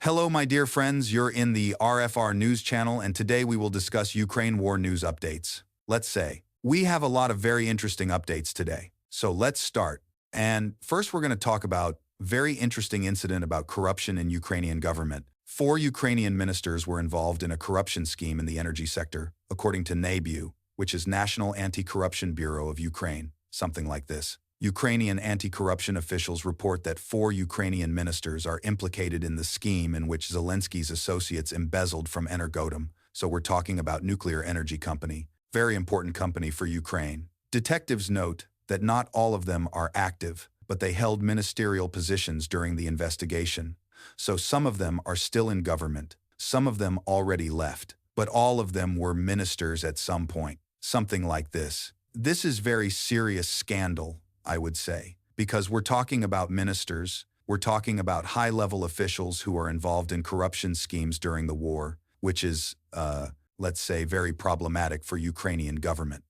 Hello, my dear friends. You're in the RFR News channel, and today we will discuss Ukraine war news updates. Let's say we have a lot of very interesting updates today. So let's start. And first, we're going to talk about very interesting incident about corruption in Ukrainian government. 4 Ukrainian ministers were involved in a corruption scheme in the energy sector, according to NABU, which is National Anti-Corruption Bureau of Ukraine, something like this. Ukrainian anti-corruption officials report that 4 Ukrainian ministers are implicated in the scheme in which Zelensky's associates embezzled from Energodom. So we're talking about nuclear energy company, very important company for Ukraine. Detectives note that not all of them are active, but they held ministerial positions during the investigation. So some of them are still in government, some of them already left, but all of them were ministers at some point, something like this. This is very serious scandal, I would say, because we're talking about ministers, we're talking about high-level officials who are involved in corruption schemes during the war, which is, let's say, very problematic for Ukrainian government.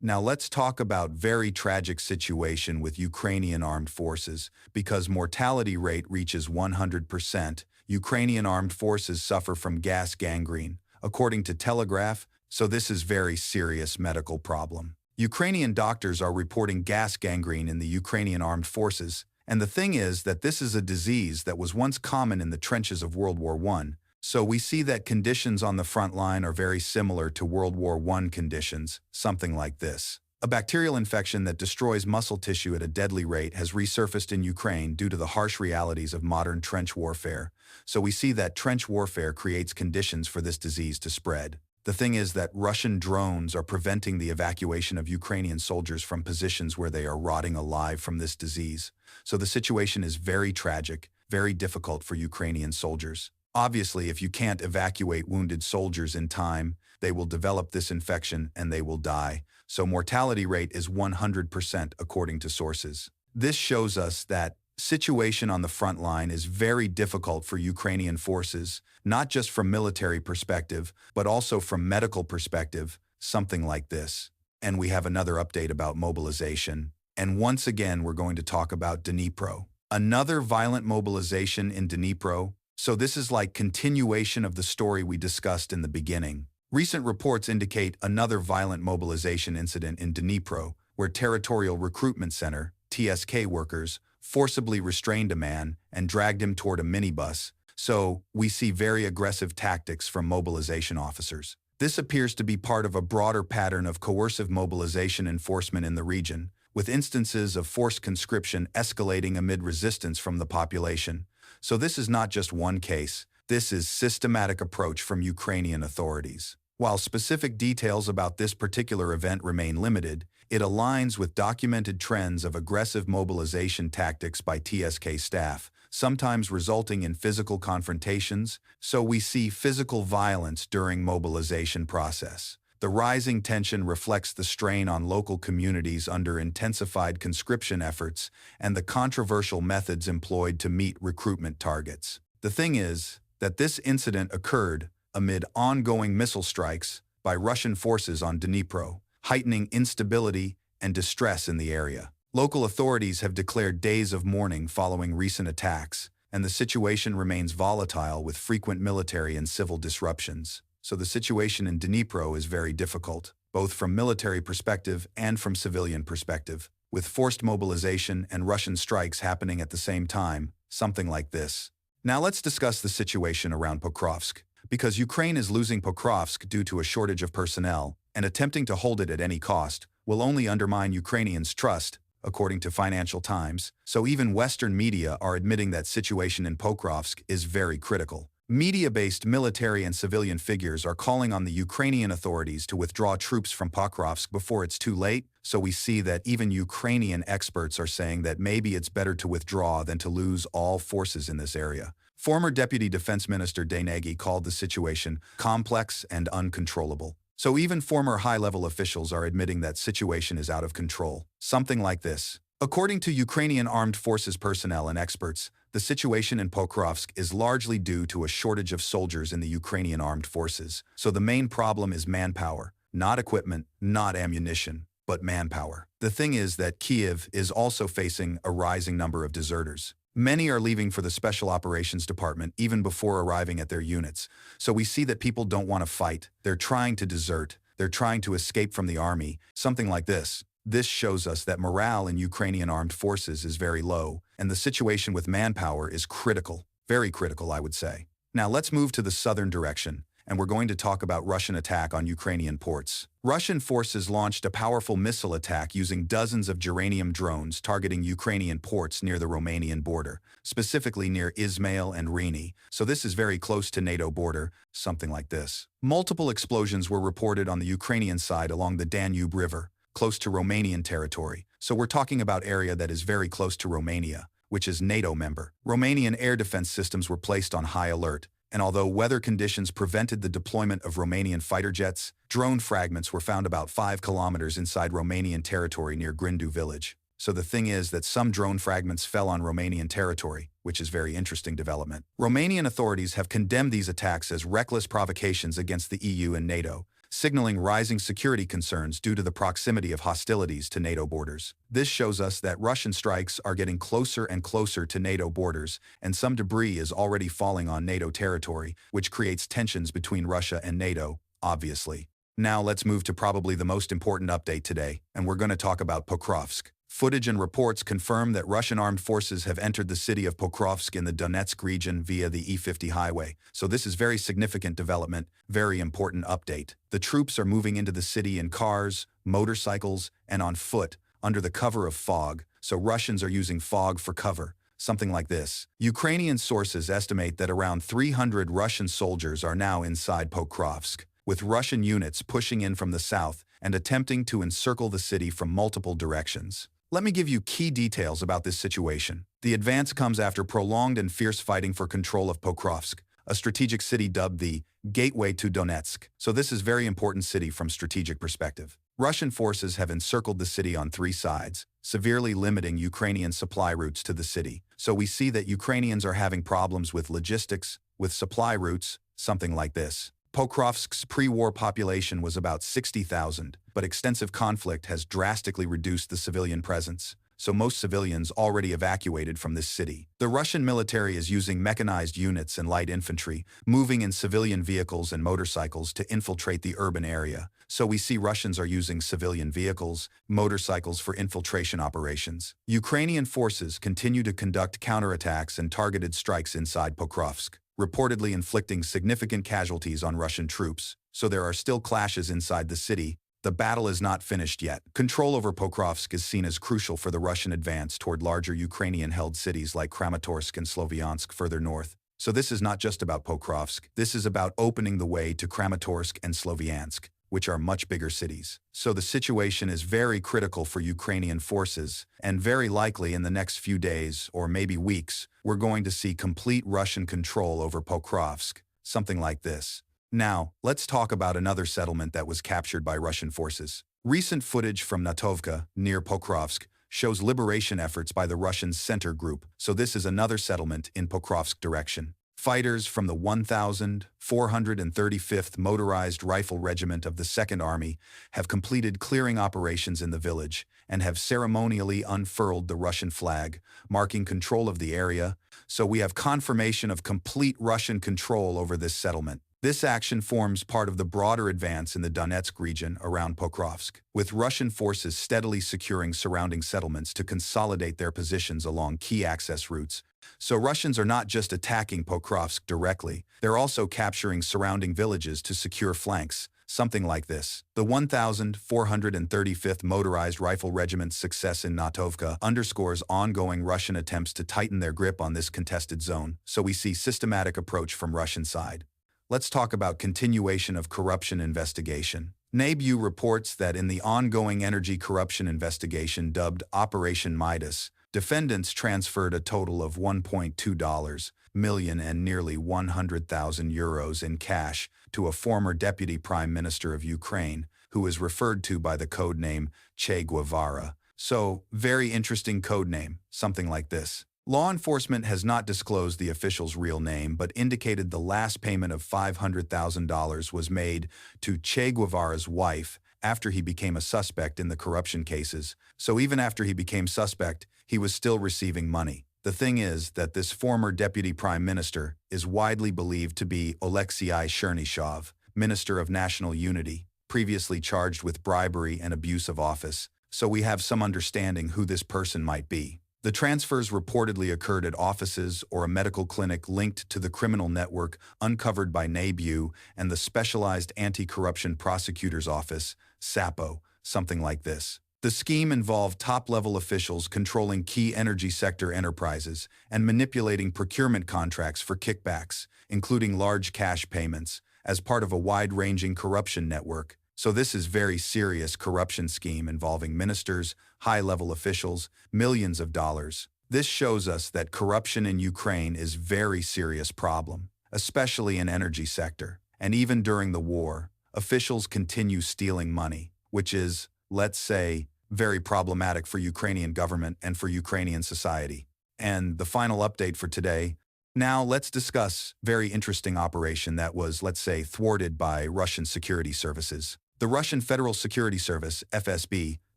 Now let's talk about very tragic situation with Ukrainian armed forces, because mortality rate reaches 100%. Ukrainian armed forces suffer from gas gangrene, according to Telegraph, so this is very serious medical problem. Ukrainian doctors are reporting gas gangrene in the Ukrainian armed forces, and the thing is that this is a disease that was once common in the trenches of World War I, so we see that conditions on the front line are very similar to World War I conditions, something like this. A bacterial infection that destroys muscle tissue at a deadly rate has resurfaced in Ukraine due to the harsh realities of modern trench warfare, so we see that trench warfare creates conditions for this disease to spread. The thing is that Russian drones are preventing the evacuation of Ukrainian soldiers from positions where they are rotting alive from this disease. So the situation is very tragic, very difficult for Ukrainian soldiers. Obviously, if you can't evacuate wounded soldiers in time, they will develop this infection and they will die. So mortality rate is 100% according to sources. This shows us that situation on the front line is very difficult for Ukrainian forces, not just from military perspective, but also from medical perspective, something like this. And we have another update about mobilization. And once again, we're going to talk about Dnipro. Another violent mobilization in Dnipro. So this is like continuation of the story we discussed in the beginning. Recent reports indicate another violent mobilization incident in Dnipro, where Territorial Recruitment Center, TSK workers, forcibly restrained a man and dragged him toward a minibus, so we see very aggressive tactics from mobilization officers. This appears to be part of a broader pattern of coercive mobilization enforcement in the region, with instances of forced conscription escalating amid resistance from the population. So this is not just one case, this is systematic approach from Ukrainian authorities. While specific details about this particular event remain limited, it aligns with documented trends of aggressive mobilization tactics by TSK staff, sometimes resulting in physical confrontations, so we see physical violence during mobilization process. The rising tension reflects the strain on local communities under intensified conscription efforts and the controversial methods employed to meet recruitment targets. The thing is that this incident occurred amid ongoing missile strikes by Russian forces on Dnipro, heightening instability and distress in the area. Local authorities have declared days of mourning following recent attacks, and the situation remains volatile with frequent military and civil disruptions. So the situation in Dnipro is very difficult, both from military perspective and from civilian perspective, with forced mobilization and Russian strikes happening at the same time, something like this. Now let's discuss the situation around Pokrovsk, because Ukraine is losing Pokrovsk due to a shortage of personnel, and attempting to hold it at any cost will only undermine Ukrainians' trust, according to Financial Times, so even Western media are admitting that situation in Pokrovsk is very critical. Media-based military and civilian figures are calling on the Ukrainian authorities to withdraw troops from Pokrovsk before it's too late, so we see that even Ukrainian experts are saying that maybe it's better to withdraw than to lose all forces in this area. Former Deputy Defense Minister Denegi called the situation complex and uncontrollable. So even former high-level officials are admitting that situation is out of control. Something like this. According to Ukrainian armed forces personnel and experts, the situation in Pokrovsk is largely due to a shortage of soldiers in the Ukrainian armed forces. So the main problem is manpower, not equipment, not ammunition, but manpower. The thing is that Kyiv is also facing a rising number of deserters. Many are leaving for the Special Operations Department even before arriving at their units. So we see that people don't want to fight. They're trying to desert. They're trying to escape from the army, something like this. This shows us that morale in Ukrainian armed forces is very low, and the situation with manpower is critical. Very critical, I would say. Now let's move to the southern direction, and we're going to talk about Russian attack on Ukrainian ports. Russian forces launched a powerful missile attack using dozens of geranium drones targeting Ukrainian ports near the Romanian border, specifically near Izmail and Rini. So this is very close to NATO border, something like this. Multiple explosions were reported on the Ukrainian side along the Danube River, close to Romanian territory. So we're talking about area that is very close to Romania, which is NATO member. Romanian air defense systems were placed on high alert, and although weather conditions prevented the deployment of Romanian fighter jets, drone fragments were found about 5 kilometers inside Romanian territory near Grindu village. So the thing is that some drone fragments fell on Romanian territory, which is very interesting development. Romanian authorities have condemned these attacks as reckless provocations against the EU and NATO, signaling rising security concerns due to the proximity of hostilities to NATO borders. This shows us that Russian strikes are getting closer and closer to NATO borders, and some debris is already falling on NATO territory, which creates tensions between Russia and NATO, obviously. Now let's move to probably the most important update today, and we're going to talk about Pokrovsk. Footage and reports confirm that Russian armed forces have entered the city of Pokrovsk in the Donetsk region via the E50 highway. So this is very significant development, very important update. The troops are moving into the city in cars, motorcycles, and on foot, under the cover of fog. So Russians are using fog for cover, something like this. Ukrainian sources estimate that around 300 Russian soldiers are now inside Pokrovsk, with Russian units pushing in from the south and attempting to encircle the city from multiple directions. Let me give you key details about this situation. The advance comes after prolonged and fierce fighting for control of Pokrovsk, a strategic city dubbed the gateway to Donetsk. So this is a very important city from strategic perspective. Russian forces have encircled the city on 3 sides, severely limiting Ukrainian supply routes to the city. So we see that Ukrainians are having problems with logistics, with supply routes, something like this. Pokrovsk's pre-war population was about 60,000, but extensive conflict has drastically reduced the civilian presence, so most civilians already evacuated from this city. The Russian military is using mechanized units and light infantry, moving in civilian vehicles and motorcycles to infiltrate the urban area. So we see Russians are using civilian vehicles, motorcycles for infiltration operations. Ukrainian forces continue to conduct counterattacks and targeted strikes inside Pokrovsk, reportedly inflicting significant casualties on Russian troops. So there are still clashes inside the city. The battle is not finished yet. Control over Pokrovsk is seen as crucial for the Russian advance toward larger Ukrainian-held cities like Kramatorsk and Sloviansk further north. So this is not just about Pokrovsk. This is about opening the way to Kramatorsk and Sloviansk, which are much bigger cities. So the situation is very critical for Ukrainian forces, and very likely in the next few days, or maybe weeks, we're going to see complete Russian control over Pokrovsk, something like this. Now, let's talk about another settlement that was captured by Russian forces. Recent footage from Natovka, near Pokrovsk, shows liberation efforts by the Russian Center Group, so this is another settlement in Pokrovsk direction. Fighters from the 1,435th Motorized Rifle Regiment of the 2nd Army have completed clearing operations in the village and have ceremonially unfurled the Russian flag, marking control of the area, so we have confirmation of complete Russian control over this settlement. This action forms part of the broader advance in the Donetsk region around Pokrovsk, with Russian forces steadily securing surrounding settlements to consolidate their positions along key access routes. So Russians are not just attacking Pokrovsk directly, they're also capturing surrounding villages to secure flanks, something like this. The 1,435th Motorized Rifle Regiment's success in Natovka underscores ongoing Russian attempts to tighten their grip on this contested zone, so we see systematic approach from Russian side. Let's talk about continuation of corruption investigation. NABU reports that in the ongoing energy corruption investigation dubbed Operation Midas, defendants transferred a total of $1.2 million and nearly 100,000 euros in cash to a former deputy prime minister of Ukraine, who is referred to by the code name Che Guevara. So, very interesting code name, something like this. Law enforcement has not disclosed the official's real name, but indicated the last payment of $500,000 was made to Che Guevara's wife after he became a suspect in the corruption cases. So even after he became suspect, he was still receiving money. The thing is that this former deputy prime minister is widely believed to be Alexei Chernyshev, Minister of National Unity, previously charged with bribery and abuse of office, so we have some understanding who this person might be. The transfers reportedly occurred at offices or a medical clinic linked to the criminal network uncovered by NABU and the Specialized Anti-Corruption Prosecutor's Office, SAPO, something like this. The scheme involved top-level officials controlling key energy sector enterprises and manipulating procurement contracts for kickbacks, including large cash payments, as part of a wide-ranging corruption network. So this is very serious corruption scheme involving ministers, high-level officials, millions of dollars. This shows us that corruption in Ukraine is very serious problem, especially in energy sector. And even during the war, officials continue stealing money, which is, let's say, very problematic for Ukrainian government and for Ukrainian society. And the final update for today. Now let's discuss very interesting operation that was, let's say, thwarted by Russian security services. The Russian Federal Security Service, FSB,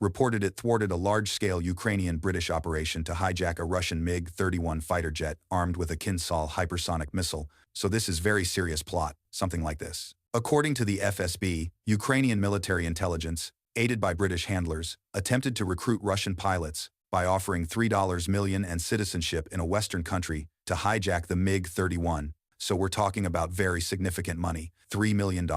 reported it thwarted a large-scale Ukrainian-British operation to hijack a Russian MiG-31 fighter jet armed with a Kinzhal hypersonic missile. So this is very serious plot, something like this. According to the FSB, Ukrainian military intelligence, aided by British handlers, attempted to recruit Russian pilots by offering $3 million and citizenship in a Western country to hijack the MiG-31. So we're talking about very significant money, $3 million.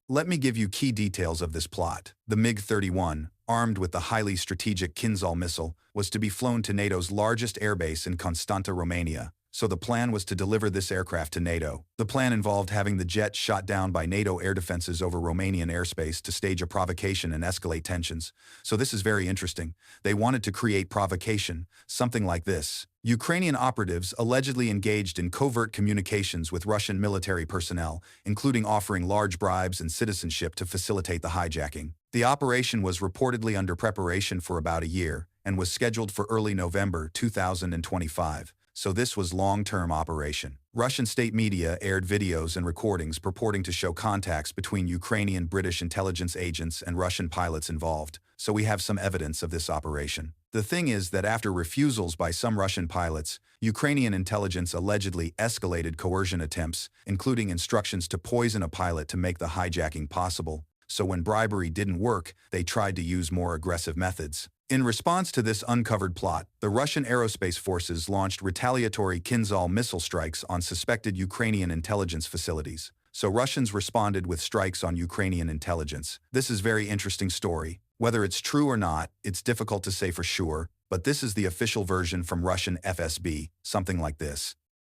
Let me give you key details of this plot. The MiG-31, armed with the highly strategic Kinzhal missile, was to be flown to NATO's largest airbase in Constanta, Romania. So the plan was to deliver this aircraft to NATO. The plan involved having the jet shot down by NATO air defenses over Romanian airspace to stage a provocation and escalate tensions. So this is very interesting. They wanted to create provocation, something like this. Ukrainian operatives allegedly engaged in covert communications with Russian military personnel, including offering large bribes and citizenship to facilitate the hijacking. The operation was reportedly under preparation for about a year and was scheduled for early November 2025. So this was long-term operation. Russian state media aired videos and recordings purporting to show contacts between Ukrainian British intelligence agents and Russian pilots involved. So we have some evidence of this operation. The thing is that after refusals by some Russian pilots, Ukrainian intelligence allegedly escalated coercion attempts, including instructions to poison a pilot to make the hijacking possible. So when bribery didn't work, they tried to use more aggressive methods. In response to this uncovered plot, the Russian aerospace forces launched retaliatory Kinzhal missile strikes on suspected Ukrainian intelligence facilities. So Russians responded with strikes on Ukrainian intelligence. This is a very interesting story. Whether it's true or not, it's difficult to say for sure, but this is the official version from Russian FSB, something like this.